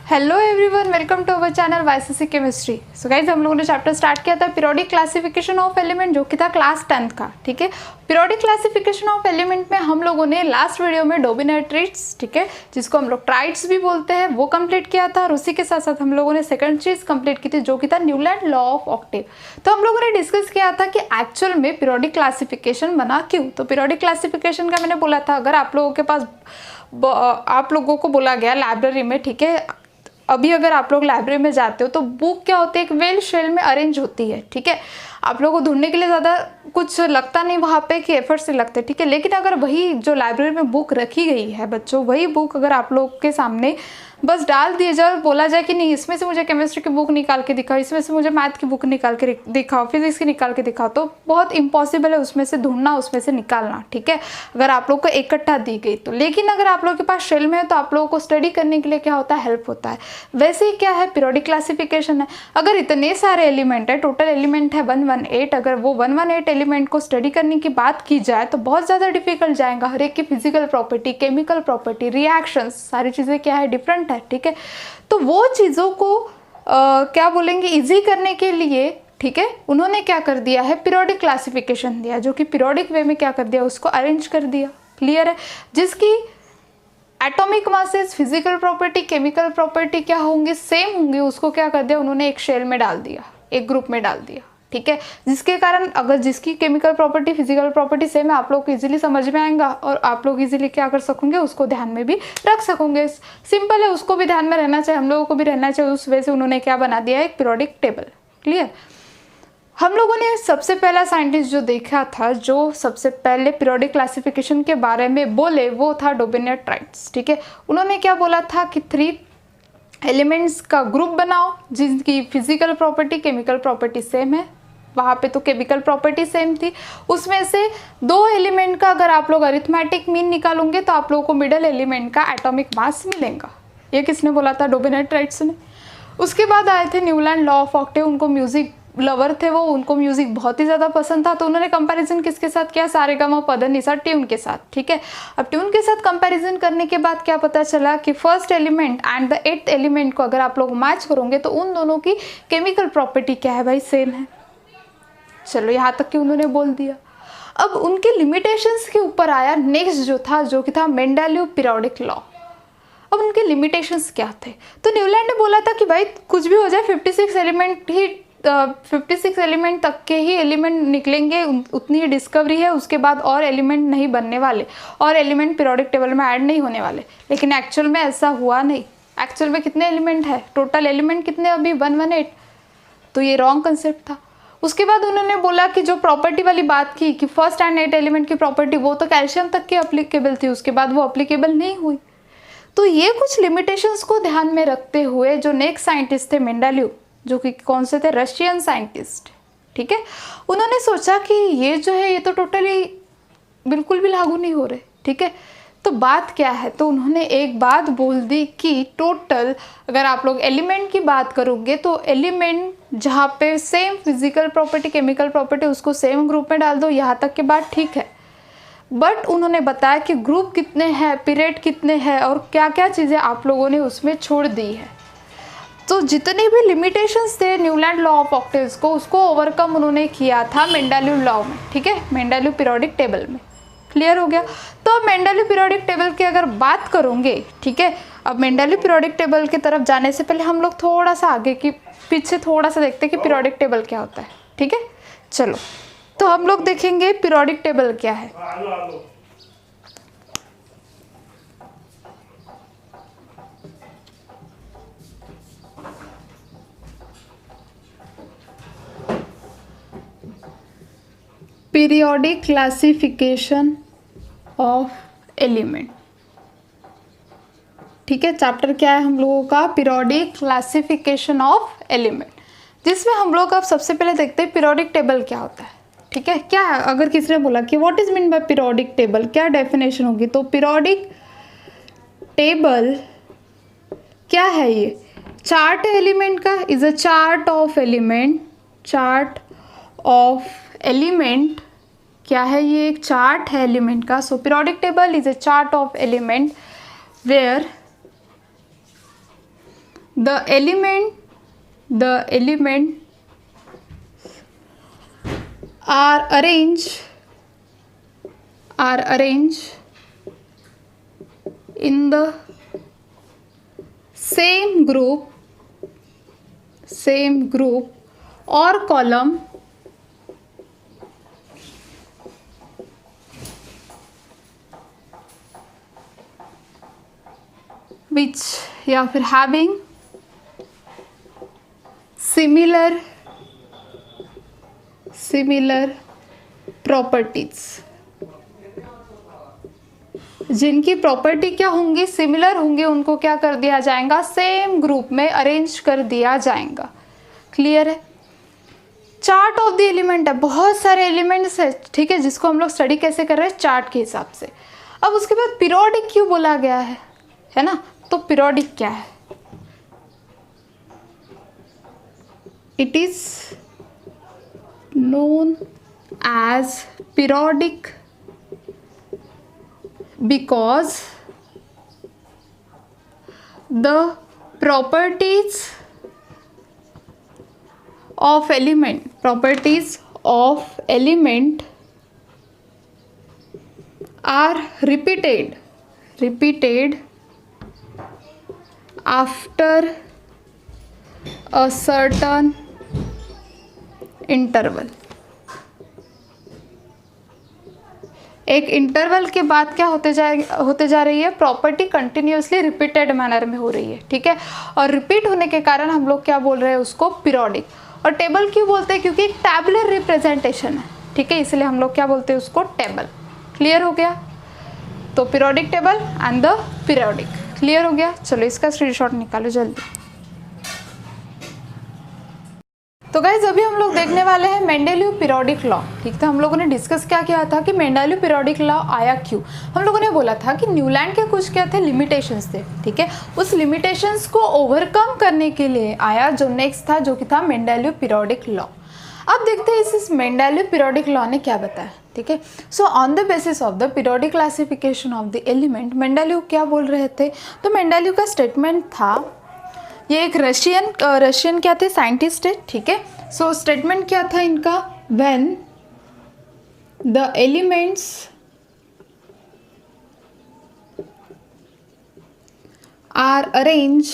Hello everyone, welcome to our channel YCC chemistry. So guys, हम लोगों ने chapter start किया था पीरियोडिक क्लासिफिकेशन ऑफ एलिमेंट, जो कि था क्लास 10th का। ठीक है, पीरियोडिक क्लासिफिकेशन ऑफ एलिमेंट में हम लोगों ने लास्ट वीडियो में डोबिनेट्रिट्स, ठीक है, जिसको हम लोग ट्राइड्स भी बोलते हैं, वो कंप्लीट किया था। और उसी के साथ साथ हम लोगों ने सेकंड चीज कंप्लीट की थी, जो कि था न्यूलैंड लॉ ऑफ ऑक्टेव। तो हम लोगों ने डिस्कस किया था कि एक्चुअल में पीरियोडिक क्लासिफिकेशन बना क्यों। तो पीरियोडिक क्लासिफिकेशन का मैंने बोला था, अगर आप लोगों के पास आप लोगों को बोला गया लाइब्रेरी में, ठीक है, अभी अगर आप लोग लाइब्रेरी में जाते हो तो बुक क्या होती है, एक वेल शेल में अरेंज होती है। ठीक है, आप लोगों को ढूंढने के लिए ज़्यादा कुछ लगता नहीं वहाँ पे कि एफर्ट से लगते, ठीक है। लेकिन अगर वही जो लाइब्रेरी में बुक रखी गई है बच्चों, वही बुक अगर आप लोग के सामने बस डाल दिए जाए और बोला जाए कि नहीं, इसमें से मुझे केमिस्ट्री की बुक निकाल के दिखाओ, इसमें से मुझे मैथ की बुक निकाल के दिखाओ, फिजिक्स की निकाल के दिखाओ, तो बहुत इम्पॉसिबल है उसमें से ढूंढना, उसमें से निकालना। ठीक है, अगर आप लोग को इकट्ठा दी गई तो। लेकिन अगर आप लोगों के पास शेल में है तो आप लोगों को स्टडी करने के लिए क्या होता है, हेल्प होता है। वैसे ही क्या है, पीरियोडिक क्लासिफिकेशन है। अगर इतने सारे एलिमेंट है, टोटल एलिमेंट है 118, अगर वो 118 एलिमेंट को स्टडी करने की बात की जाए तो बहुत ज़्यादा डिफिकल्ट जाएगा। हर एक की physical property, chemical property, reactions, सारी चीज़ें क्या है, डिफरेंट है। ठीक है, तो वो चीज़ों को क्या बोलेंगे, इजी करने के लिए, ठीक है, उन्होंने क्या कर दिया है, पीरियोडिक क्लासिफिकेशन दिया, जो कि पीरियोडिक वे में क्या कर दिया, उसको अरेंज कर दिया। क्लियर है, जिसकी atomic masses, physical property, chemical property क्या होंगी, सेम होंगी, उसको क्या कर दिया उन्होंने, एक शेल में डाल दिया, एक ग्रुप में डाल दिया। ठीक है, जिसके कारण अगर जिसकी chemical property, physical property same है, आप लोग को इजीली समझ में आएगा और आप लोग इजीली क्या कर सकोगे, उसको ध्यान में भी रख सकोगे। सिंपल है, उसको भी ध्यान में रहना चाहिए, हम लोगों को भी रहना चाहिए। उस वजह से उन्होंने क्या बना दिया है, एक पीरियोडिक टेबल। क्लियर। हम लोगों ने सबसे पहला साइंटिस्ट जो देखा था, जो सबसे पहले पीरियोडिक क्लासिफिकेशन के बारे में बोले, वो था डोबिनेट्राइट्स। ठीक है, उन्होंने क्या बोला था कि 3 एलिमेंट्स का ग्रुप बनाओ जिनकी physical property, chemical property same है। वहाँ पे तो केमिकल प्रॉपर्टी सेम थी। उसमें से 2 एलिमेंट का अगर आप लोग अरिथमेटिक मीन निकालोगे तो आप लोगों को मिडल एलिमेंट का एटॉमिक मास मिलेगा। ये किसने बोला था, डोबिनेट्राइट्स ने। उसके बाद आए थे न्यूलैंड लॉ ऑफ ऑक्टेव। उनको म्यूजिक लवर थे वो, उनको म्यूजिक बहुत ही ज़्यादा पसंद था, तो उन्होंने कंपैरिजन किसके साथ किया, सारेगामा पधनिसा, ट्यून के साथ। ठीक है, अब ट्यून के साथ कंपैरिजन करने के बाद क्या पता चला कि first element and the 8th element को अगर आप लोग मैच करोगे तो उन दोनों की केमिकल प्रॉपर्टी क्या है भाई, सेम है। चलो, यहाँ तक कि उन्होंने बोल दिया। अब उनके लिमिटेशंस के ऊपर आया नेक्स्ट जो था, जो कि था मेंडेलीव पीरियोडिक लॉ। अब उनके लिमिटेशंस क्या थे, तो न्यूलैंड ने बोला था कि भाई कुछ भी हो जाए, 56 एलिमेंट ही 56 एलिमेंट तक के ही एलिमेंट निकलेंगे, उतनी ही डिस्कवरी है। उसके बाद और एलिमेंट नहीं बनने वाले, और एलिमेंट पीरियोडिक टेबल में ऐड नहीं होने वाले। लेकिन एक्चुअल में ऐसा हुआ नहीं। एक्चुअल में कितने एलिमेंट है, टोटल एलिमेंट कितने अभी, 118। तो ये रॉन्ग कंसेप्ट था। उसके बाद उन्होंने बोला कि जो प्रॉपर्टी वाली बात की कि फर्स्ट एंड 8 एलिमेंट की प्रॉपर्टी, वो तो कैल्शियम तक की अप्लीकेबल थी, उसके बाद वो अप्लीकेबल नहीं हुई। तो ये कुछ लिमिटेशंस को ध्यान में रखते हुए जो नेक्स्ट साइंटिस्ट थे मेंडेलीव, जो कि कौन से थे, रशियन साइंटिस्ट। ठीक है, उन्होंने सोचा कि ये जो है, ये तो टोटली बिल्कुल भी लागू नहीं हो रहे। ठीक है, तो बात क्या है, तो उन्होंने एक बात बोल दी कि टोटल अगर आप लोग एलिमेंट की बात करोगे तो एलिमेंट जहाँ पे same physical property, chemical property, उसको सेम ग्रुप में डाल दो, यहाँ तक की बात ठीक है। बट उन्होंने बताया कि ग्रुप कितने हैं, पीरियड कितने हैं, और क्या क्या चीज़ें आप लोगों ने उसमें छोड़ दी है। तो जितने भी लिमिटेशंस थे न्यूलैंड लॉ ऑफ ऑक्टेव्स को, उसको ओवरकम उन्होंने किया था मेंडेलीव लॉ में। ठीक है, मेंडेलीव पीरियोडिक टेबल में। क्लियर हो गया। तो अब मेंडेलीव पीरियोडिक टेबल की अगर बात करोगे, ठीक है, अब मेंडेलीव पीरियोडिक टेबल की तरफ जाने से पहले हम लोग थोड़ा सा आगे की पीछे थोड़ा सा देखते हैं कि पीरियोडिक टेबल क्या होता है। ठीक है, चलो, तो हम लोग देखेंगे पीरियोडिक टेबल क्या है। Periodic classification of element. ठीक है, चैप्टर क्या है हम लोगों का, पीरियोडिक क्लासिफिकेशन ऑफ एलिमेंट, जिसमें हम लोग अब सबसे पहले देखते हैं पीरियोडिक टेबल क्या होता है। ठीक है, क्या है, अगर किसी ने बोला कि what is mean by periodic table, क्या डेफिनेशन होगी, तो पीरियोडिक टेबल क्या है, ये चार्ट एलिमेंट का, is a chart of element, chart of element क्या है, ये एक चार्ट है एलिमेंट का। So periodic table is a chart of element where the element are arranged in the same group or column which या फिर having similar properties, जिनकी property क्या होंगी, सिमिलर होंगे, उनको क्या कर दिया जाएगा, सेम ग्रुप में अरेंज कर दिया जाएगा। क्लियर है? चार्ट ऑफ द एलिमेंट है, बहुत सारे एलिमेंट्स है, ठीक है, जिसको हम लोग स्टडी कैसे कर रहे हैं, चार्ट के हिसाब से। अब उसके बाद पीरियोडिक क्यों बोला गया है ना? तो पीरियोडिक क्या है? It is known as periodic because the properties of element are repeated after a certain interval. एक इंटरवल के बाद क्या होते जा रही है, प्रॉपर्टी कंटिन्यूअसली रिपीटेड मैनर में हो रही है, ठीक है, और रिपीट होने के कारण हम लोग क्या बोल रहे हैं उसको, पीरियोडिक। और टेबल क्यों बोलते हैं? क्योंकि एक टैबुलर रिप्रेजेंटेशन है, ठीक है, इसलिए हम लोग क्या बोलते हैं उसको, टेबल। क्लियर हो गया? तो periodic table and the periodic. Clear हो गया? चलो इसका स्क्रीनशॉट निकालो जल्दी। तो गाइज अभी हम लोग देखने वाले हैं मेंडेलीव पीरियोडिक लॉ। ठीक था, हम लोगों ने डिस्कस क्या किया था कि मेंडेलीव पीरियोडिक लॉ आया क्यों। हम लोगों ने बोला था कि न्यूलैंड के कुछ क्या थे, लिमिटेशंस थे, ठीक है, उस लिमिटेशंस को ओवरकम करने के लिए आया जो नेक्स्ट था, जो कि था मेंडेलीव पीरियोडिक लॉ। अब देखते हैं इस मेंडेलीव पीरियोडिक लॉ ने क्या बताया, ठीक है। So on the basis of the periodic classification of the element, Mendeleev क्या बोल रहे थे, तो मेंडेलीव का स्टेटमेंट था, ये एक रशियन क्या थे, साइंटिस्ट है, ठीक है। सो स्टेटमेंट क्या था इनका, when the elements are arranged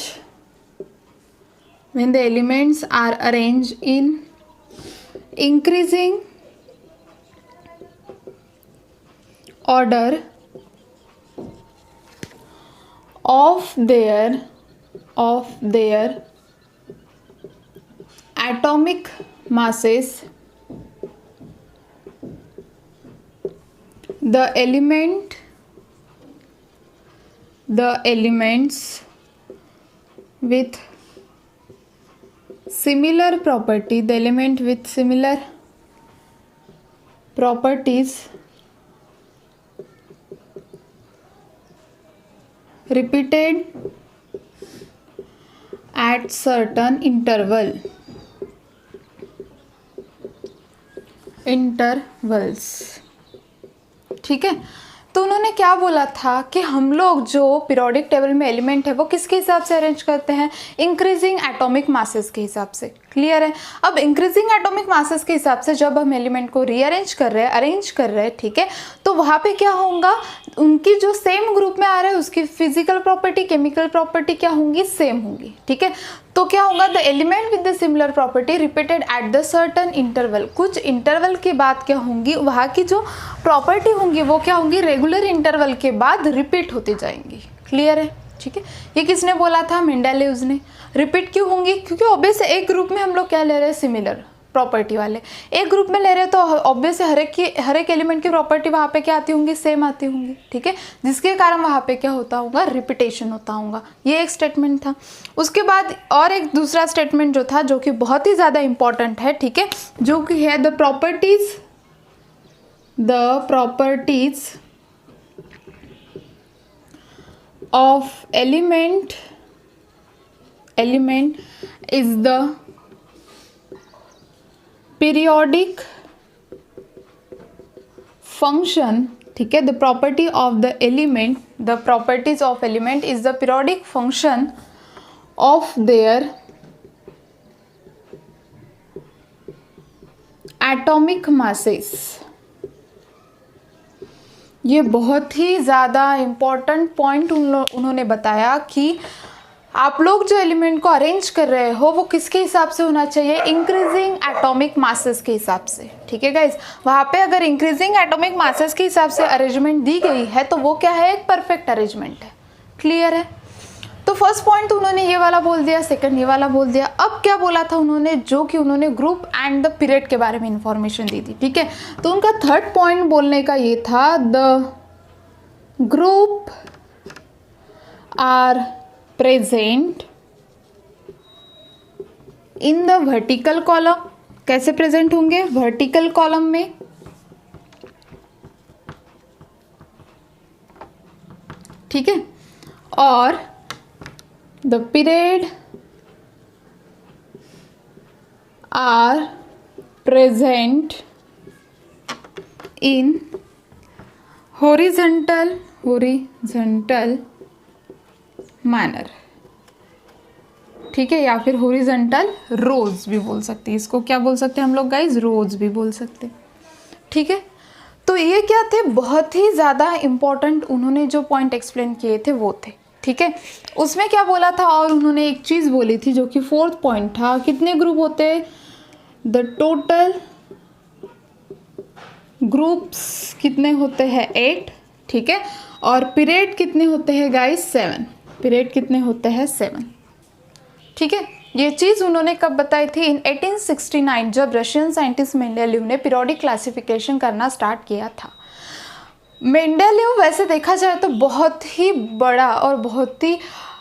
in increasing order of their atomic masses, the elements with similar property, the element with similar properties repeated at certain intervals, ठीक है। तो उन्होंने क्या बोला था कि हम लोग जो पीरियोडिक टेबल में एलिमेंट है वो किसके हिसाब से अरेंज करते हैं, इंक्रीजिंग एटॉमिक मासेस के हिसाब से। क्लियर है? अब इंक्रीजिंग एटॉमिक मासेस के हिसाब से जब हम एलिमेंट को रीअरेंज कर रहे हैं, अरेंज कर रहे हैं, ठीक है, तो वहाँ पे क्या होगा, उनकी जो सेम ग्रुप में आ रहा है उसकी फिजिकल प्रॉपर्टी, केमिकल प्रॉपर्टी क्या होंगी, सेम होंगी, ठीक है। तो क्या होगा, the element with the similar property repeated at the certain interval, कुछ इंटरवल के बाद क्या होंगी, वहाँ की जो प्रॉपर्टी होंगी वो क्या होंगी, रेगुलर इंटरवल के बाद रिपीट होती जाएंगी। क्लियर है? ठीक है, ये किसने बोला था, मेंडेलीव ने। रिपीट क्यों होंगी, क्योंकि ऑब्वियस एक ग्रुप में हम लोग क्या ले रहे हैं, सिमिलर प्रॉपर्टी वाले, एक ग्रुप में ले रहे हैं तो ऑब्वियस हर एक एलिमेंट की प्रॉपर्टी वहाँ पे क्या आती होंगी, सेम आती होंगी, ठीक है, जिसके कारण वहाँ पे क्या होता होगा, रिपीटेशन होता होगा। ये एक स्टेटमेंट था। उसके बाद और एक दूसरा स्टेटमेंट जो था, जो कि बहुत ही ज़्यादा इंपॉर्टेंट है, ठीक है, जो कि है the properties of element is the periodic function, ठीक है, the properties of element is the periodic function of their atomic masses. ये बहुत ही ज़्यादा इम्पॉर्टेंट पॉइंट उन्होंने बताया कि आप लोग जो एलिमेंट को अरेंज कर रहे हो वो किसके हिसाब से होना चाहिए, इंक्रीजिंग एटॉमिक मासेस के हिसाब से। ठीक है गाइज, वहाँ पे अगर इंक्रीजिंग एटॉमिक मासेस के हिसाब से अरेंजमेंट दी गई है तो वो क्या है, एक परफेक्ट अरेंजमेंट है। क्लियर है? तो फर्स्ट पॉइंट तो उन्होंने ये वाला बोल दिया, सेकंड ये वाला बोल दिया। अब क्या बोला था उन्होंने, जो कि उन्होंने ग्रुप एंड द पीरियड के बारे में इंफॉर्मेशन दी थी। ठीक है, तो उनका थर्ड पॉइंट बोलने का ये था, the group are present in the vertical column. कैसे प्रेजेंट होंगे, वर्टिकल कॉलम में। ठीक है, और the period are present in horizontal manner. ठीक है, या फिर हॉरिजॉन्टल रोज भी बोल सकते हैं इसको। क्या बोल सकते हैं हम लोग गाइज, रोज भी बोल सकते हैं। ठीक है, तो ये क्या थे, बहुत ही ज़्यादा इम्पॉर्टेंट उन्होंने जो पॉइंट एक्सप्लेन किए थे वो थे। ठीक है, उसमें क्या बोला था, और उन्होंने एक चीज़ बोली थी जो कि फोर्थ पॉइंट था, कितने ग्रुप होते हैं, द टोटल ग्रुप्स कितने होते हैं, 8। ठीक है, और पीरियड कितने होते हैं गाइज, 7। पीरियड कितने होते हैं, 7। ठीक है, ये चीज़ उन्होंने कब बताई थी, इन 1869, जब रशियन साइंटिस्ट मेंडेलीव ने पीरियोडिक क्लासिफिकेशन करना स्टार्ट किया था। मेंडेलीव वैसे देखा जाए तो बहुत ही बड़ा और बहुत ही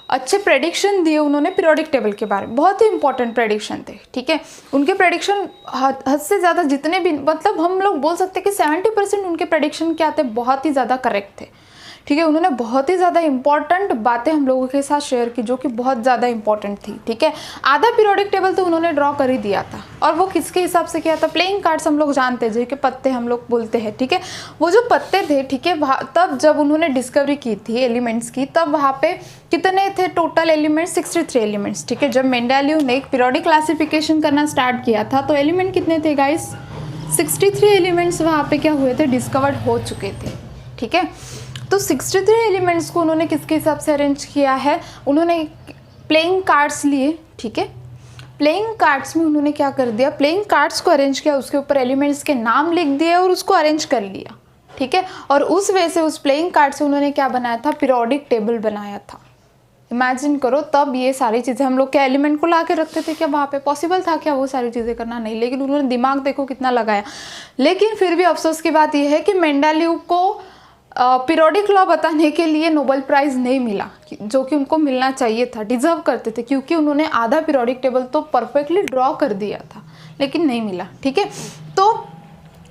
अच्छे प्रेडिक्शन दिए उन्होंने पीरियोडिक टेबल के बारे में, बहुत ही इंपॉर्टेंट प्रेडिक्शन थे। ठीक है, उनके प्रेडिक्शन हद से ज़्यादा, जितने भी, मतलब हम लोग बोल सकते हैं कि 70% उनके प्रेडिक्शन क्या थे, बहुत ही ज़्यादा करेक्ट थे। ठीक है, उन्होंने बहुत ही ज़्यादा इंपॉर्टेंट बातें हम लोगों के साथ शेयर की जो कि बहुत ज़्यादा इंपॉर्टेंट थी। ठीक है, आधा पीरियोडिक टेबल तो उन्होंने ड्रॉ कर ही दिया था, और वो किसके हिसाब से किया था, प्लेइंग कार्ड्स हम लोग जानते हैं, जो कि पत्ते हम लोग बोलते हैं। ठीक है, वो जो पत्ते थे, ठीक है, तब जब उन्होंने डिस्कवरी की थी एलिमेंट्स की, तब वहाँ पे कितने थे टोटल एलिमेंट्स, 63 एलिमेंट्स। ठीक है, जब मेंडेलीव ने एक पीरियोडिक क्लासिफिकेशन करना स्टार्ट किया था तो एलिमेंट कितने थे गाइस, 63 एलिमेंट्स वहाँ पे क्या हुए थे, डिस्कवर्ड हो चुके थे। ठीक है, तो 63 एलिमेंट्स को उन्होंने किसके हिसाब से अरेंज किया है, उन्होंने प्लेइंग कार्ड्स लिए। ठीक है, प्लेइंग कार्ड्स में उन्होंने क्या कर दिया, प्लेइंग कार्ड्स को अरेंज किया, उसके ऊपर एलिमेंट्स के नाम लिख दिए और उसको अरेंज कर लिया। ठीक है, और उस वजह से उस प्लेइंग कार्ड से उन्होंने क्या बनाया था, पीरियोडिक टेबल बनाया था। इमेजिन करो, तब ये सारी चीज़ें हम लोग क्या एलिमेंट को ला के रखते थे क्या, वहाँ पे पॉसिबल था क्या वो सारी चीज़ें करना, नहीं। लेकिन उन्होंने दिमाग देखो कितना लगाया। लेकिन फिर भी अफसोस की बात यह है कि मेंडेलीव को पीरियोडिक लॉ बताने के लिए नोबेल प्राइज़ नहीं मिला, जो कि उनको मिलना चाहिए था, डिजर्व करते थे, क्योंकि उन्होंने आधा पीरियोडिक टेबल तो परफेक्टली ड्रॉ कर दिया था, लेकिन नहीं मिला। ठीक है, तो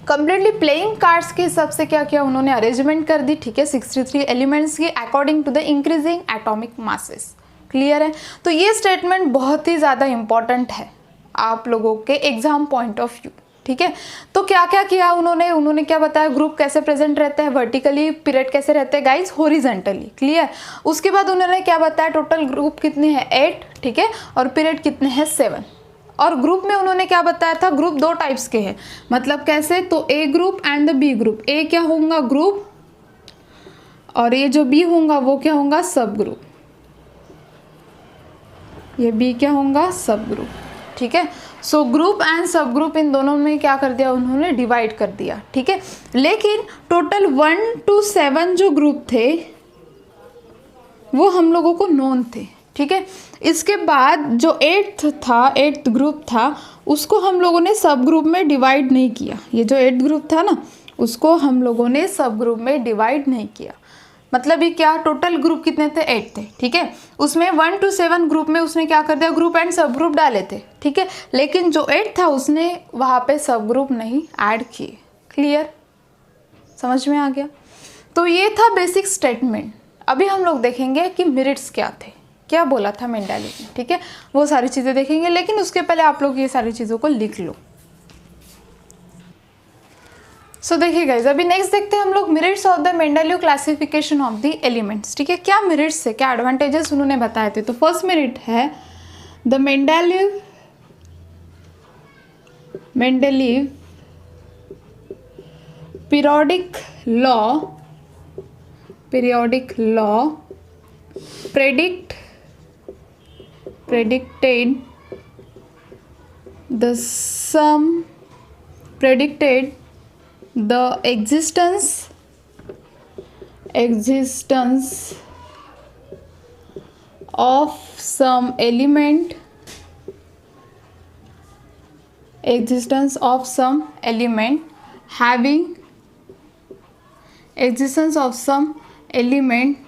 कंप्लीटली प्लेइंग कार्ड्स के हिसाब से क्या किया उन्होंने, अरेंजमेंट कर दी। ठीक है, 63 एलिमेंट्स की according to the increasing atomic masses. Clear है? तो ये स्टेटमेंट बहुत ही ज़्यादा इंपॉर्टेंट है आप लोगों के एग्जाम पॉइंट ऑफ व्यू। ठीक है, तो क्या क्या किया उन्होंने क्या बताया, ग्रुप कैसे प्रेजेंट रहते हैं वर्टिकली, पीरियड कैसे रहते हैं गाइज हॉरिजॉन्टली। क्लियर? उसके बाद उन्होंने क्या बताया, टोटल ग्रुप कितने हैं 8। ठीक है, और पीरियड कितने हैं 7। और ग्रुप में उन्होंने क्या बताया था, ग्रुप 2 टाइप्स के हैं। मतलब कैसे, तो A group and the B group. A क्या होगा, ग्रुप, और ये जो बी होगा वो क्या होगा, सब ग्रुप। ये बी क्या होगा, सब ग्रुप। ठीक है, सो ग्रुप एंड सब ग्रुप इन दोनों में क्या कर दिया उन्होंने, डिवाइड कर दिया। ठीक है, लेकिन टोटल 1 to 7 जो ग्रुप थे वो हम लोगों को नोन थे। ठीक है, इसके बाद जो 8th ग्रुप था उसको हम लोगों ने सब ग्रुप में डिवाइड नहीं किया। ये जो 8th ग्रुप था ना, उसको हम लोगों ने सब ग्रुप में डिवाइड नहीं किया। मतलब ये क्या, टोटल ग्रुप कितने थे 8 थे। ठीक है, उसमें 1 to 7 ग्रुप में उसने क्या कर दिया, ग्रुप एंड सब ग्रुप डाले थे। ठीक है, लेकिन जो 8 था उसने वहाँ पे सब ग्रुप नहीं ऐड किए। क्लियर? समझ में आ गया? तो ये था बेसिक स्टेटमेंट। अभी हम लोग देखेंगे कि मेरिट्स क्या थे, क्या बोला था मेंडेलीव ने। ठीक है, वो सारी चीज़ें देखेंगे, लेकिन उसके पहले आप लोग ये सारी चीज़ों को लिख लो। सो देखिए गाइज, अभी नेक्स्ट देखते हैं हम लोग merits of the Mendeleev classification of the elements. ठीक है, क्या मेरिट्स है, क्या एडवांटेजेस उन्होंने बताए थे। तो फर्स्ट मेरिट है the Mendeleev periodic law predicted the existence of some element having existence of some element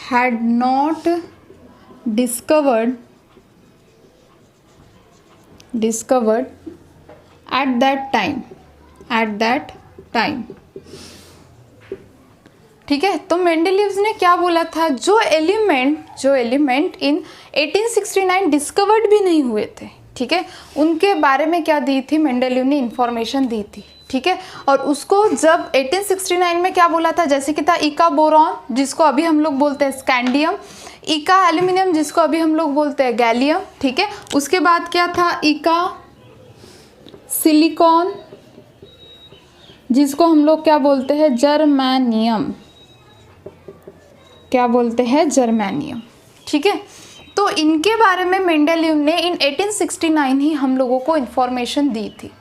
had not discovered at that time। ठीक है, तो मेंडेलीव्स ने क्या बोला था, जो एलिमेंट इन 1869 डिस्कवर्ड भी नहीं हुए थे, ठीक है, उनके बारे में क्या दी थी, मेंडेलीव ने इंफॉर्मेशन दी थी। ठीक है, और उसको जब 1869 में क्या बोला था, जैसे कि था इका बोरॉन जिसको अभी हम लोग बोलते हैं स्कैंडियम, इका एल्यूमिनियम जिसको अभी हम लोग बोलते हैं गैलियम। ठीक है, उसके बाद क्या था इका सिलिकॉन जिसको हम लोग क्या बोलते हैं जर्मेनियम, ठीक है, तो इनके बारे में मेंडेलीव ने इन 1869 ही हम लोगों को इंफॉर्मेशन दी थी।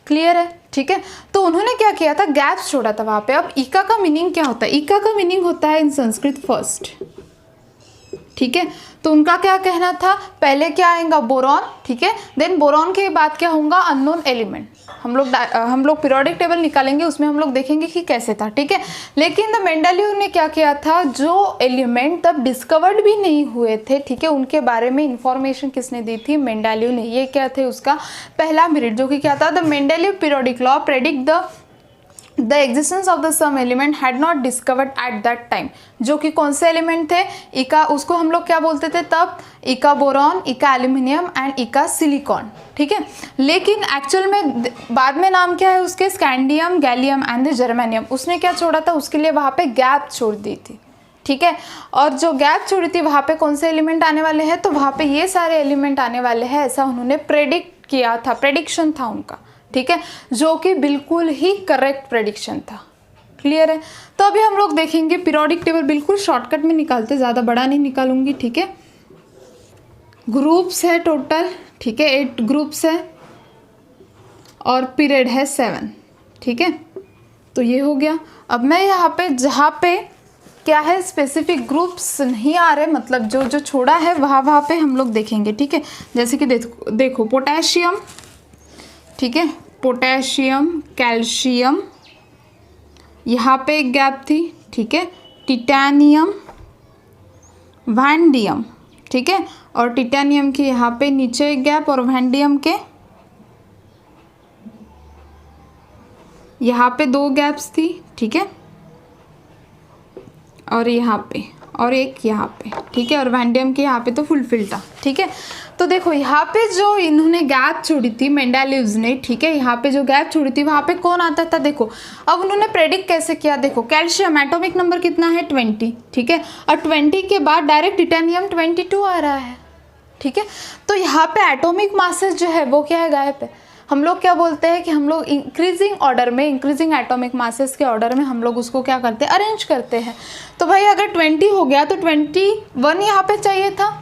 क्लियर है। ठीक है, तो उन्होंने क्या किया था, गैप्स छोड़ा था वहां पे। अब इका का मीनिंग क्या होता है, इका का मीनिंग होता है इन संस्कृत फर्स्ट। ठीक है, तो उनका क्या कहना था, पहले क्या आएगा बोरॉन, ठीक है, देन बोरॉन के बाद क्या होगा अननोन एलिमेंट। हम लोग पीरियोडिक टेबल निकालेंगे, उसमें हम लोग देखेंगे कि कैसे था। ठीक है, लेकिन द मेंडेलीव ने क्या किया था, जो एलिमेंट तब डिस्कवर्ड भी नहीं हुए थे, ठीक है, उनके बारे में इंफॉर्मेशन किसने दी थी, मेंडेलीव ने। ये क्या थे, उसका पहला मेरिट, जो कि क्या था, the Mendeleev periodic law predict the existence of the some element had not discovered at that time. जो कि कौन से एलिमेंट थे, इका, उसको हम लोग क्या बोलते थे तब, इका बोरॉन, इका एल्यूमिनियम एंड इका सिलिकॉन। ठीक है, लेकिन एक्चुअल में बाद में नाम क्या है उसके, scandium, gallium and the germanium. उसने क्या छोड़ा था, उसके लिए वहाँ पे गैप छोड़ दी थी। ठीक है, और जो गैप छोड़ी थी वहाँ पे कौन से एलिमेंट आने वाले हैं, तो वहाँ पे ये सारे एलिमेंट आने वाले हैं, ऐसा उन्होंने प्रेडिक्ट किया था, प्रेडिक्शन था उनका। ठीक है, जो कि बिल्कुल ही करेक्ट प्रेडिक्शन था। क्लियर है, तो अभी हम लोग देखेंगे पीरियोडिक टेबल, बिल्कुल शॉर्टकट में निकालते, ज़्यादा बड़ा नहीं निकालूंगी। ठीक है, ग्रुप्स है टोटल, ठीक है, 8 ग्रुप्स है और पीरियड है 7। ठीक है, तो ये हो गया। अब मैं यहाँ पे जहाँ पे क्या है स्पेसिफिक ग्रुप्स नहीं आ रहे, मतलब जो छोड़ा है वहाँ पे हम लोग देखेंगे। ठीक है, जैसे कि देखो पोटेशियम, ठीक है, पोटेशियम, कैल्शियम, यहाँ पे एक गैप थी। ठीक है, टिटेनियम, वैंडियम, ठीक है, और टिटेनियम के यहाँ पे नीचे एक गैप, और वैंडियम के यहाँ पे 2 गैप्स थी। ठीक है, और यहाँ पे और एक यहाँ पे। ठीक है, और वैंडियम के यहाँ पे तो फुलफिल था। ठीक है, तो देखो यहाँ पे जो इन्होंने गैप छोड़ी थी मेंडेलीव्स ने, ठीक है, यहाँ पे जो गैप छोड़ी थी वहाँ पे कौन आता था, देखो अब उन्होंने प्रेडिक्ट कैसे किया। देखो कैल्शियम एटॉमिक नंबर कितना है 20, ठीक है, और 20 के बाद डायरेक्ट टिटेनियम 22 आ रहा है। ठीक है, तो यहाँ पे एटॉमिक मासेस जो है वो क्या है, गायब है। हम लोग क्या बोलते हैं कि हम लोग इंक्रीजिंग ऑर्डर में, इंक्रीजिंग एटॉमिक मासेस के ऑर्डर में हम लोग उसको क्या करते हैं, अरेंज करते हैं। तो भाई अगर 20 हो गया तो 21 यहाँ पे चाहिए था,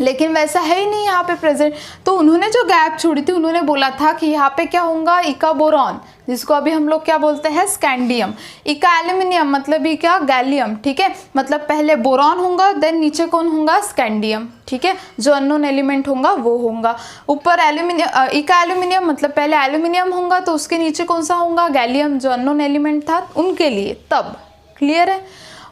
लेकिन वैसा है ही नहीं यहाँ पे प्रेजेंट। तो उन्होंने जो गैप छोड़ी थी, उन्होंने बोला था कि यहाँ पे क्या होगा, इका बोरॉन, जिसको अभी हम लोग क्या बोलते हैं स्कैंडियम, इका एल्यूमिनियम मतलब इका गैलियम। ठीक है, मतलब पहले बोरॉन होगा, देन नीचे कौन होगा, स्कैंडियम। ठीक है, जो अननोन एलिमेंट होगा वो होगा ऊपर एल्यूमिनियम, इका एल्यूमिनियम मतलब पहले एल्यूमिनियम होगा, तो उसके नीचे कौन सा होगा, गैलियम, जो अननोन एलिमेंट था उनके लिए तब। क्लियर है।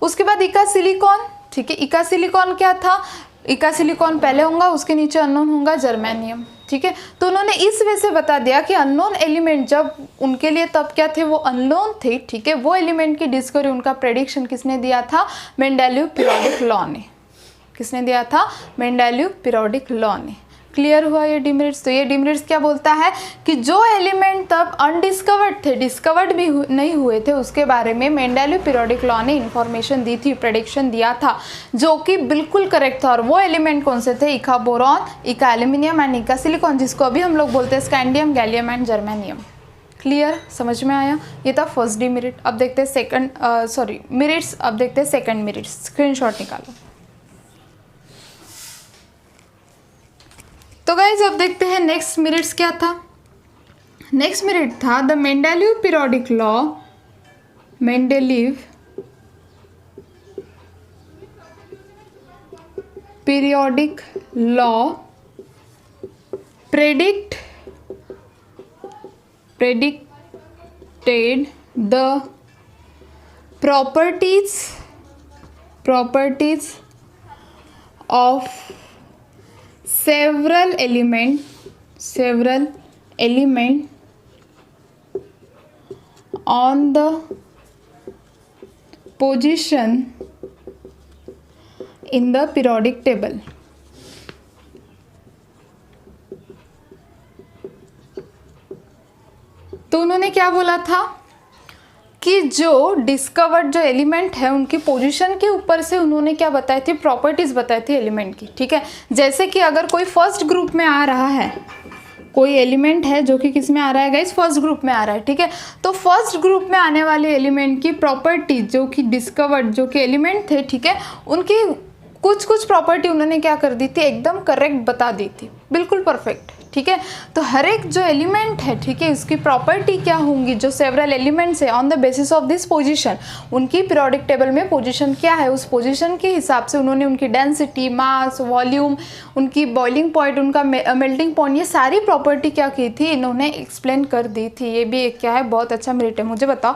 उसके बाद इका सिलिकॉन, ठीक है, इका सिलिकॉन क्या था, इका सिलिकॉन पहले होगा, उसके नीचे अननोन होगा जर्मेनियम। ठीक है, तो उन्होंने इस वे से बता दिया कि अननोन एलिमेंट जब उनके लिए तब क्या थे, वो अननोन थे। ठीक है, वो एलिमेंट की डिस्कवरी, उनका प्रेडिक्शन किसने दिया था, मेंडेलीव पीरियोडिक लॉ ने। किसने दिया था, मेंडेलीव पीरियोडिक लॉ ने। क्लियर हुआ ये डिमेरिट्स। तो ये डिमेरिट्स क्या बोलता है कि जो एलिमेंट तब अनडिस्कवर्ड थे, डिस्कवर्ड भी नहीं हुए थे, उसके बारे में मेंडेलिव पीरियोडिक लॉ ने इन्फॉर्मेशन दी थी, प्रेडिक्शन दिया था, जो कि बिल्कुल करेक्ट था। और वो एलिमेंट कौन से थे? इका बोरॉन, इका एल्यूमिनियम एंड इका सिलिकॉन, जिसको अभी हम लोग बोलते हैं scandium, gallium and germanium. Clear, समझ में आया? ये था फर्स्ट डिमेरिट। अब देखते हैं सेकंड मेरिट्स। अब देखते हैं सेकंड मेरिट्स। स्क्रीनशॉट निकालो। तो गाइज अब देखते हैं नेक्स्ट मेरिट्स क्या था। नेक्स्ट मेरिट था the Mendeleev periodic law, Mendeleev periodic law predicted the properties of several element on the position in the periodic table. तो उन्होंने क्या बोला था कि जो डिस्कवर्ड जो एलिमेंट है उनकी पोजीशन के ऊपर से उन्होंने क्या बताई थी? प्रॉपर्टीज बताई थी एलिमेंट की। ठीक है, जैसे कि अगर कोई फर्स्ट ग्रुप में आ रहा है, कोई एलिमेंट है जो कि किस में आ रहा है गाइस? फर्स्ट ग्रुप में आ रहा है। ठीक है, तो फर्स्ट ग्रुप में आने वाले एलिमेंट की प्रॉपर्टी जो कि डिस्कवर्ड जो कि एलिमेंट थे, ठीक है, उनकी कुछ प्रॉपर्टी उन्होंने क्या कर दी थी? एकदम करेक्ट बता दी थी, बिल्कुल परफेक्ट। ठीक है, तो हर एक जो एलिमेंट है, ठीक है, उसकी प्रॉपर्टी क्या होंगी? जो सेवरल एलिमेंट्स है, on the basis of this position, उनकी पीरियोडिक टेबल में पोजीशन क्या है, उस पोजीशन के हिसाब से उन्होंने उनकी डेंसिटी, मास, वॉल्यूम, उनकी बॉइलिंग पॉइंट, उनका मेल्टिंग पॉइंट, ये सारी प्रॉपर्टी क्या की थी? इन्होंने एक्सप्लेन कर दी थी। ये भी एक क्या है? बहुत अच्छा मेरिट है। मुझे बताओ,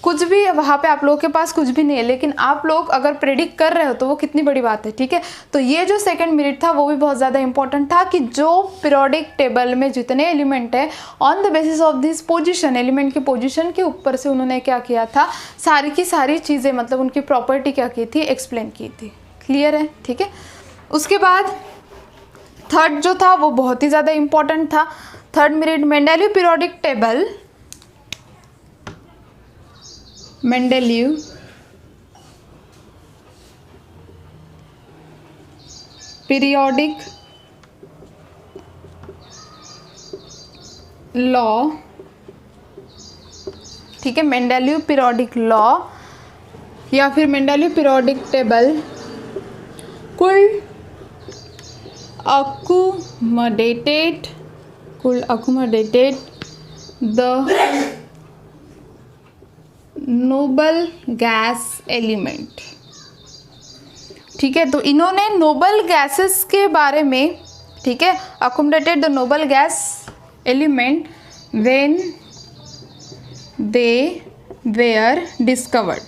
कुछ भी वहाँ पे आप लोगों के पास कुछ भी नहीं है, लेकिन आप लोग अगर प्रेडिक्ट कर रहे हो तो वो कितनी बड़ी बात है। ठीक है, तो ये जो सेकंड मेरिट था वो भी बहुत ज़्यादा इंपॉर्टेंट था कि जो पीरियोडिक टेबल में जितने एलिमेंट है, on the basis of this position, element की पोजीशन के ऊपर से उन्होंने क्या किया था? सारी की सारी चीज़ें, मतलब उनकी प्रॉपर्टी क्या की थी? एक्सप्लेन की थी। क्लियर है? ठीक है, उसके बाद थर्ड जो था वो बहुत ही ज़्यादा इंपॉर्टेंट था। Third merit, Mendeleev periodic table, Mendeleev periodic law. ठीक है, मेंडेलिव पीरियोडिक लॉ या फिर मेंडेलिव पीरियोडिक टेबल कुल accommodated the Nobel gas element. ठीक है, तो इन्होंने नोबल गैसेस के बारे में, ठीक है, accommodated the noble gas element when they were discovered.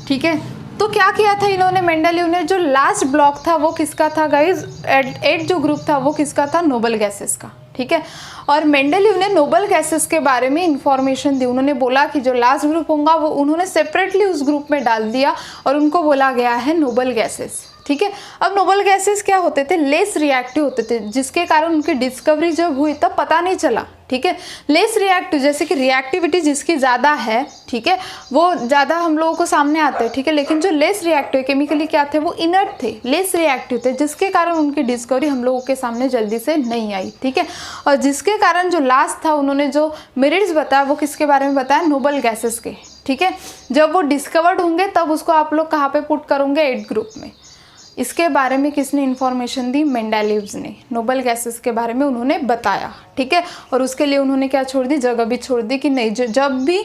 ठीक है, तो क्या किया था इन्होंने? मेंडेलिव ने जो लास्ट ब्लॉक था वो किसका था गाइज? एट जो ग्रुप था वो किसका था? नोबल गैसेस का। ठीक है, और मेंडेलिव ने नोबल गैसेस के बारे में इंफॉर्मेशन दी। उन्होंने बोला कि जो लास्ट ग्रुप होगा वो उन्होंने सेपरेटली उस ग्रुप में डाल दिया और उनको बोला गया है नोबल गैसेस। ठीक है, अब नोबल गैसेस क्या होते थे? लेस रिएक्टिव होते थे, जिसके कारण उनकी डिस्कवरी जब हुई तब पता नहीं चला। ठीक है, लेस रिएक्टिव, जैसे कि रिएक्टिविटी जिसकी ज़्यादा है, ठीक है, वो ज़्यादा हम लोगों को सामने आते हैं। ठीक है, लेकिन जो लेस रिएक्टिव केमिकली क्या थे? वो इनर्ट थे, लेस रिएक्टिव थे, जिसके कारण उनकी डिस्कवरी हम लोगों के सामने जल्दी से नहीं आई। ठीक है, और जिसके कारण जो लास्ट था उन्होंने जो मेरिट्स बताया वो किसके बारे में बताया? नोबल गैसेस के। ठीक है, जब वो डिस्कवर्ड होंगे तब उसको आप लोग कहाँ पे पुट करोगे? 8 ग्रुप में। इसके बारे में किसने इन्फॉर्मेशन दी? मेंडेलिव्स ने। नोबल गैसेस के बारे में उन्होंने बताया। ठीक है, और उसके लिए उन्होंने क्या छोड़ दी? जगह भी छोड़ दी कि नहीं, जब भी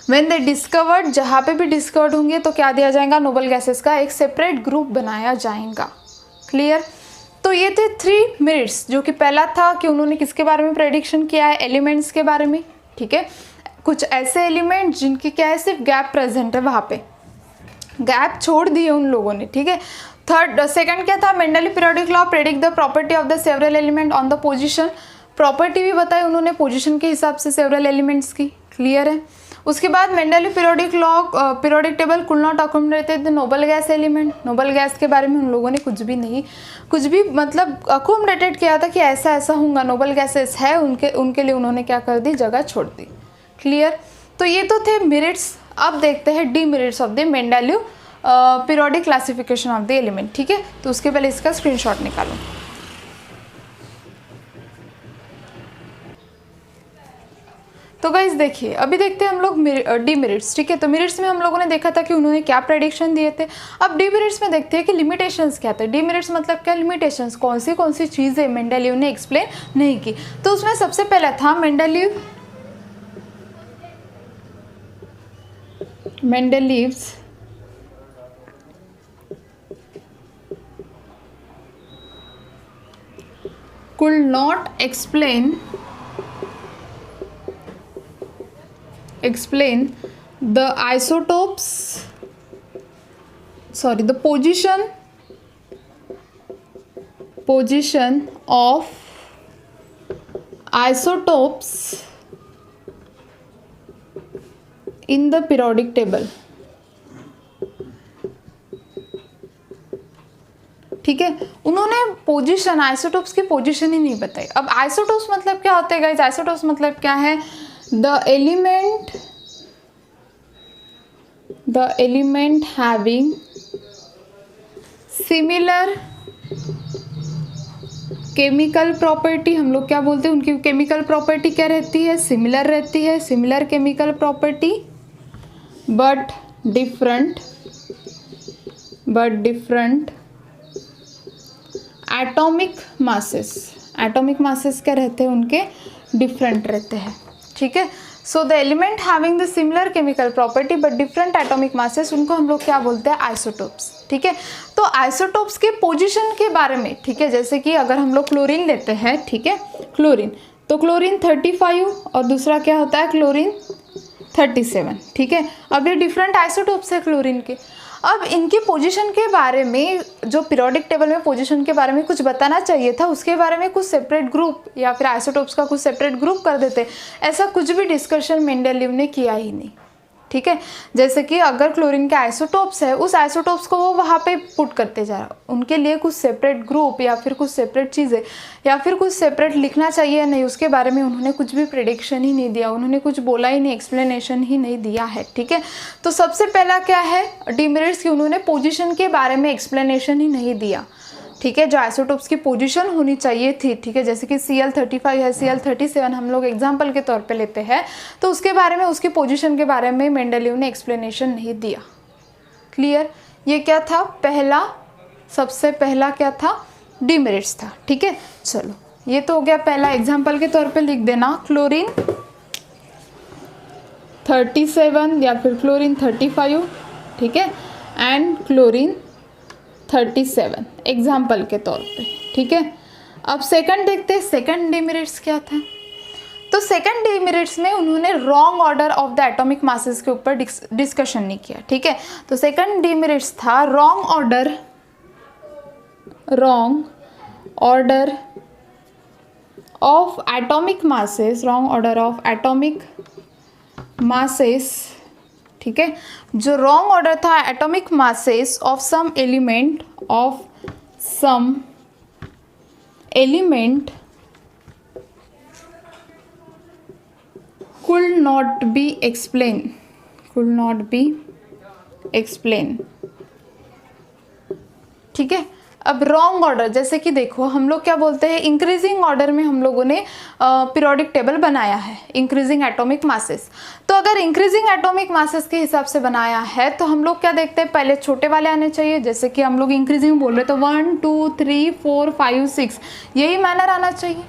व्हेन दे डिस्कवर्ड, जहाँ पे भी डिस्कवर्ड होंगे तो क्या दिया जाएगा? नोबल गैसेस का एक सेपरेट ग्रुप बनाया जाएगा। क्लियर? तो ये थे 3 मेरिट्स, जो कि पहला था कि उन्होंने किसके बारे में प्रेडिक्शन किया है? एलिमेंट्स के बारे में। ठीक है, कुछ ऐसे एलिमेंट जिनकी क्या है? सिर्फ गैप प्रेजेंट है, वहाँ पे गैप छोड़ दिए उन लोगों ने। ठीक है, सेकंड क्या था? Mendeleev periodic law predict the property of the several element on the position. Property भी बताई उन्होंने पोजीशन के हिसाब से सेवरल एलिमेंट्स की। क्लियर है? उसके बाद मेंडेलीव पीरियोडिक टेबल कुल not accommodated the noble gas element. Noble gas के बारे में उन लोगों ने कुछ भी मतलब अकोमोडेटेड किया था कि ऐसा ऐसा होगा, नोबल गैसेस है, उनके लिए उन्होंने क्या कर दी, जगह छोड़ दी। क्लियर। तो ये तो थे मेरिट्स। अब देखते हैं demerits of the Mendeleev periodic classification of the element. ठीक है, तो उसके पहले इसका स्क्रीनशॉट निकालो। तो गाइस देखिए, अभी देखते हैं हम लोग डीमेरिट्स। ठीक है, तो मेरिट्स में हम लोगों ने देखा था कि उन्होंने क्या प्रेडिक्शन दिए थे। अब डीमेरिट्स में देखते हैं कि लिमिटेशंस क्या थे। डीमेरिट्स मतलब क्या, लिमिटेशंस, कौन सी चीज़ें मेंडेलीव ने एक्सप्लेन नहीं की। तो उसमें सबसे पहला था Mendeleev's could not explain the isotopes, sorry, the position of isotopes in the periodic table। ठीक है, उन्होंने पोजीशन, आइसोटोप्स की पोजीशन ही नहीं बताई। अब आइसोटोप्स मतलब क्या होते हैं गाइस, आइसोटोप्स मतलब क्या है, the element having similar chemical property. हम लोग क्या बोलते हैं, उनकी केमिकल प्रॉपर्टी क्या रहती है, सिमिलर रहती है, similar chemical property, but different atomic masses क्या रहते हैं, उनके डिफरेंट रहते हैं। ठीक है, so the element having the similar chemical property but different atomic masses, उनको हम लोग क्या बोलते हैं, आइसोटोप्स। ठीक है, तो आइसोटोप्स के पोजीशन के बारे में, ठीक है, जैसे कि अगर हम लोग क्लोरीन लेते हैं, ठीक है, क्लोरीन, तो क्लोरीन 35 और दूसरा क्या होता है, क्लोरीन 37। ठीक है, अब ये डिफरेंट आइसोटोप्स है क्लोरीन के। अब इनकी पोजीशन के बारे में, जो पीरियोडिक टेबल में पोजीशन के बारे में कुछ बताना चाहिए था, उसके बारे में कुछ सेपरेट ग्रुप या फिर आइसोटोप्स का कुछ सेपरेट ग्रुप कर देते, ऐसा कुछ भी डिस्कशन मेंडेलीव ने किया ही नहीं। ठीक है, जैसे कि अगर क्लोरीन के आइसोटोप्स है, उस आइसोटोप्स को वो वहाँ पे पुट करते जा रहा, उनके लिए कुछ सेपरेट ग्रुप या फिर कुछ सेपरेट चीज़ें या फिर कुछ सेपरेट लिखना चाहिए या नहीं, उसके बारे में उन्होंने कुछ भी प्रेडिक्शन ही नहीं दिया, उन्होंने कुछ बोला ही नहीं, एक्सप्लेनेशन ही नहीं दिया है। ठीक है, तो सबसे पहला क्या है डीमेरिट्स की, उन्होंने पोजीशन के बारे में एक्सप्लेनेशन ही नहीं दिया। ठीक है, जो आइसोटोप्स की पोजीशन होनी चाहिए थी, ठीक है, जैसे कि Cl35 है, Cl37 हम लोग एग्जांपल के तौर पे लेते हैं, तो उसके बारे में, उसकी पोजीशन के बारे में मेंडेलीव ने एक्सप्लेनेशन नहीं दिया। क्लियर, ये क्या था, पहला, सबसे पहला क्या था, डीमेरिट्स था। ठीक है, चलो ये तो हो गया पहला, एग्जाम्पल के तौर पे लिख देना, क्लोरीन 37 या फिर क्लोरीन 35, ठीक है, एंड क्लोरीन 37 एग्जाम्पल के तौर पे। ठीक है, अब सेकंड देखते हैं, सेकंड डीमेरिट्स क्या था। तो सेकंड डीमेरिट्स में उन्होंने wrong order of the atomic masses के ऊपर डिस्कशन नहीं किया। ठीक है, तो सेकंड डीमेरिट्स था wrong order of atomic masses, ठीक है, जो रॉन्ग ऑर्डर था atomic masses of some element could not be explained। ठीक है, अब रॉन्ग ऑर्डर, जैसे कि देखो हम लोग क्या बोलते हैं, इंक्रीजिंग ऑर्डर में हम लोगों ने पीरियोडिक टेबल बनाया है, इंक्रीजिंग एटॉमिक मासेस। तो अगर इंक्रीजिंग एटॉमिक मासेस के हिसाब से बनाया है तो हम लोग क्या देखते हैं, पहले छोटे वाले आने चाहिए, जैसे कि हम लोग इंक्रीजिंग बोल रहे तो 1 2 3 4 5 6 यही मैनर आना चाहिए।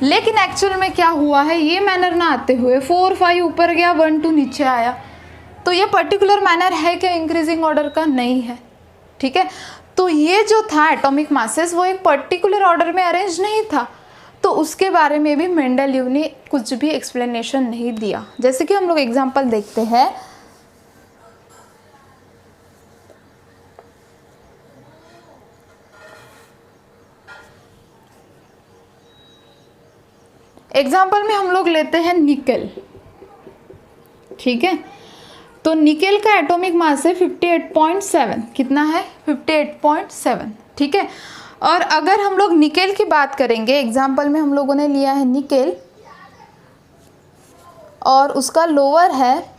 लेकिन एक्चुअल में क्या हुआ है, ये मैनर ना आते हुए 4 5 ऊपर गया, 1 2 नीचे आया। तो ये पर्टिकुलर मैनर है क्या इंक्रीजिंग ऑर्डर का, नहीं है। ठीक है, तो ये जो था एटॉमिक मासेस वो एक पर्टिकुलर ऑर्डर में अरेंज नहीं था, तो उसके बारे में भी मेंडेलीव ने कुछ भी एक्सप्लेनेशन नहीं दिया। जैसे कि हम लोग एग्जांपल देखते हैं, एग्जाम्पल में हम लोग लेते हैं निकल। ठीक है। तो निकेल का एटॉमिक मास है 58.7, कितना है 58.7, ठीक है। और अगर हम लोग निकेल की बात करेंगे, एग्जाम्पल में हम लोगों ने लिया है निकेल और उसका लोअर है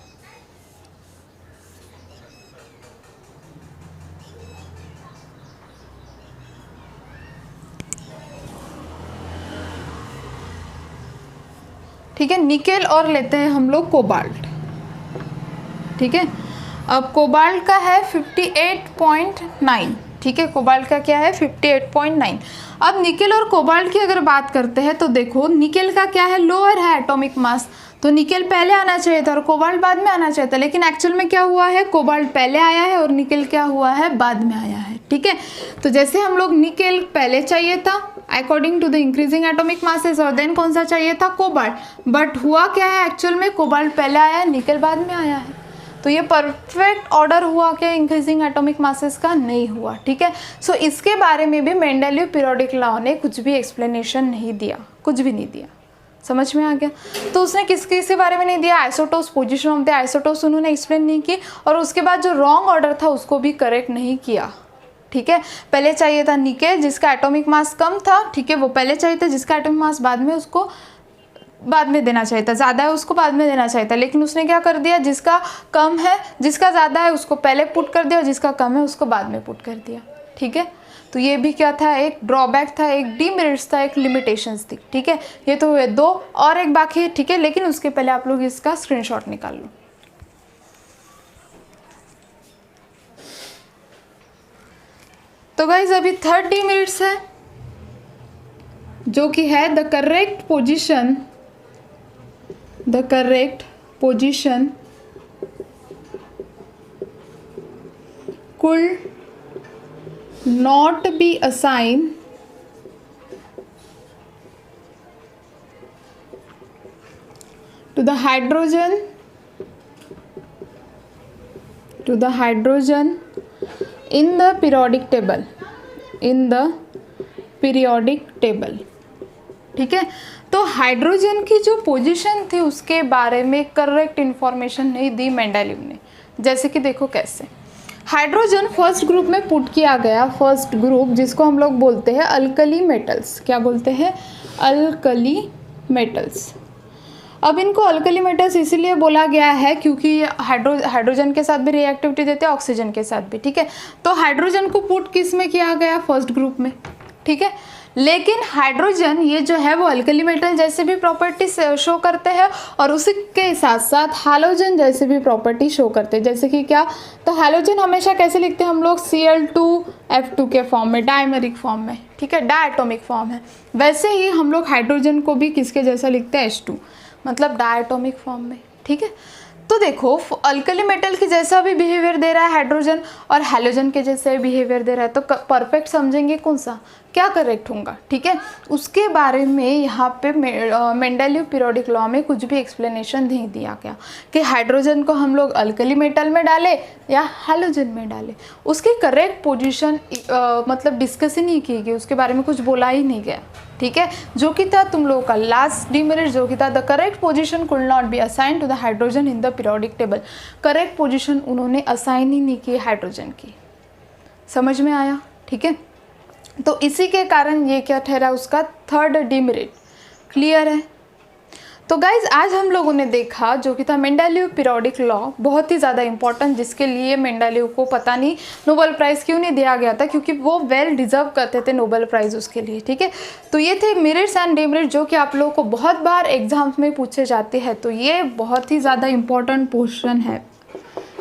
ठीक है, निकेल और लेते हैं हम लोग कोबाल्ट, ठीक है। अब कोबाल्ट का है 58.9, ठीक है, कोबाल्ट का क्या है 58.9। अब निकेल और कोबाल्ट की अगर बात करते हैं तो देखो निकेल का क्या है, लोअर है एटॉमिक मास, तो निकेल पहले आना चाहिए था और कोबाल्ट बाद में आना चाहिए था, लेकिन एक्चुअल में क्या हुआ है, कोबाल्ट पहले आया है और निकेल क्या हुआ है, बाद में आया है, ठीक है। तो जैसे हम लोग निकेल पहले चाहिए था according to the increasing atomic masses, और देन कौन सा चाहिए था, कोबाल्ट, बट हुआ क्या है एक्चुअल में, कोबाल्ट पहले आया है, निकेल बाद में आया है। तो ये परफेक्ट ऑर्डर हुआ क्या इंक्रीजिंग एटॉमिक मासेस का, नहीं हुआ, ठीक है। सो इसके बारे में भी मेंडेलीव पीरियोडिक लॉ ने कुछ भी एक्सप्लेनेशन नहीं दिया, कुछ भी नहीं दिया, समझ में आ गया। तो उसने किसके बारे में नहीं दिया, isotopes, position of the isotopes उन्होंने एक्सप्लेन नहीं की, और उसके बाद जो रॉन्ग ऑर्डर था उसको भी करेक्ट नहीं किया, ठीक है। पहले चाहिए था निकेल जिसका एटॉमिक मास कम था, ठीक है, वो पहले चाहिए था, जिसका एटॉमिक मास बाद में, उसको बाद में देना चाहिए था, ज़्यादा है उसको बाद में देना चाहिए था, लेकिन उसने क्या कर दिया, जिसका कम है, जिसका ज़्यादा है उसको पहले पुट कर दिया और जिसका कम है उसको बाद में पुट कर दिया, ठीक है। तो ये भी क्या था, एक ड्रॉबैक था, एक डीमेरिट्स था, एक लिमिटेशंस थी, ठीक है। ये तो हुए दो, और एक बाकी है, ठीक है, लेकिन उसके पहले आप लोग इसका स्क्रीनशॉट निकाल लो। तो गाइज अभी थर्ड डीमेरिट्स है जो कि है the correct position could not be assigned to the hydrogen in the periodic table, ठीक है। तो हाइड्रोजन की जो पोजीशन थी उसके बारे में करेक्ट इंफॉर्मेशन नहीं दी मेंडेलीव ने। जैसे कि देखो कैसे, हाइड्रोजन फर्स्ट ग्रुप में पुट किया गया, फर्स्ट ग्रुप जिसको हम लोग बोलते हैं अल्कली मेटल्स, क्या बोलते हैं, अल्कली मेटल्स। अब इनको अल्कली मेटल्स इसीलिए बोला गया है क्योंकि हाइड्रोजन के साथ भी रिएक्टिविटी देते हैं, ऑक्सीजन के साथ भी, ठीक है। तो हाइड्रोजन को पुट किस में किया गया, फर्स्ट ग्रुप में, ठीक है। लेकिन हाइड्रोजन ये जो है वो अल्कली मेटल जैसे भी प्रॉपर्टी शो करते हैं और उसी के साथ साथ हैलोजन जैसे भी प्रॉपर्टी शो करते हैं। जैसे कि क्या, तो हैलोजन हमेशा कैसे लिखते हैं हम लोग, Cl2F2 के फॉर्म में, डायमेरिक फॉर्म में, ठीक है, डायटोमिक फॉर्म है। वैसे ही हम लोग हाइड्रोजन को भी किसके जैसा लिखते हैं, H2, मतलब डायटोमिक फॉर्म में, ठीक है। तो देखो अल्कली मेटल के जैसा भी बिहेवियर दे रहा है हाइड्रोजन और हैलोजन के जैसे बिहेवियर दे रहा है, तो परफेक्ट समझेंगे कौन सा, क्या करेक्ट होगा, ठीक है। उसके बारे में यहाँ पे मेंडेलीव पीरियोडिक लॉ में कुछ भी एक्सप्लेनेशन नहीं दिया गया कि हाइड्रोजन को हम लोग अल्कली मेटल में डाले या हैलोजन में डाले। उसकी करेक्ट पोजीशन मतलब डिस्कस ही नहीं की गई, उसके बारे में कुछ बोला ही नहीं गया, ठीक है। जो कि था तुम लोगों का लास्ट डीमेरिट, जो कि था the correct position could not be assign to the hydrogen in the periodic table. Correct position उन्होंने असाइन ही नहीं की हाइड्रोजन की, समझ में आया, ठीक है। तो इसी के कारण ये क्या ठहरा, उसका थर्ड डीमेरिट। क्लियर है। तो गाइज आज हम लोगों ने देखा जो कि था मेंडेलीव पीरियोडिक लॉ, बहुत ही ज़्यादा इंपॉर्टेंट, जिसके लिए मेंडेलीव को पता नहीं नोबेल प्राइज़ क्यों नहीं दिया गया था, क्योंकि वो वेल डिजर्व करते थे नोबेल प्राइज़ उसके लिए, ठीक है। तो ये थे मेरिट्स एंड डिमेरिट्स जो कि आप लोगों को बहुत बार एग्जाम्स में पूछे जाते हैं। तो ये बहुत ही ज़्यादा इंपॉर्टेंट क्वेश्चन है,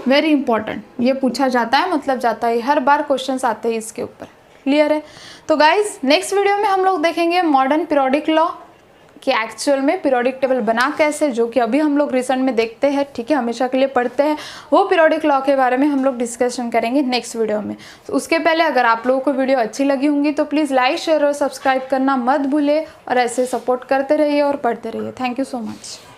वेरी इंपॉर्टेंट, ये पूछा जाता है, मतलब जाता है, हर बार क्वेश्चन आते हैं इसके ऊपर। क्लियर है। तो गाइज नेक्स्ट वीडियो में हम लोग देखेंगे मॉडर्न पीरियोडिक लॉ कि एक्चुअल में पीरियोडिक टेबल बना कैसे, जो कि अभी हम लोग रिसेंट में देखते हैं, ठीक है, हमेशा के लिए पढ़ते हैं। वो पीरियोडिक लॉ के बारे में हम लोग डिस्कशन करेंगे नेक्स्ट वीडियो में। तो उसके पहले अगर आप लोगों को वीडियो अच्छी लगी होंगी तो प्लीज़ लाइक, शेयर और सब्सक्राइब करना मत भूले और ऐसे सपोर्ट करते रहिए और पढ़ते रहिए। Thank you so much.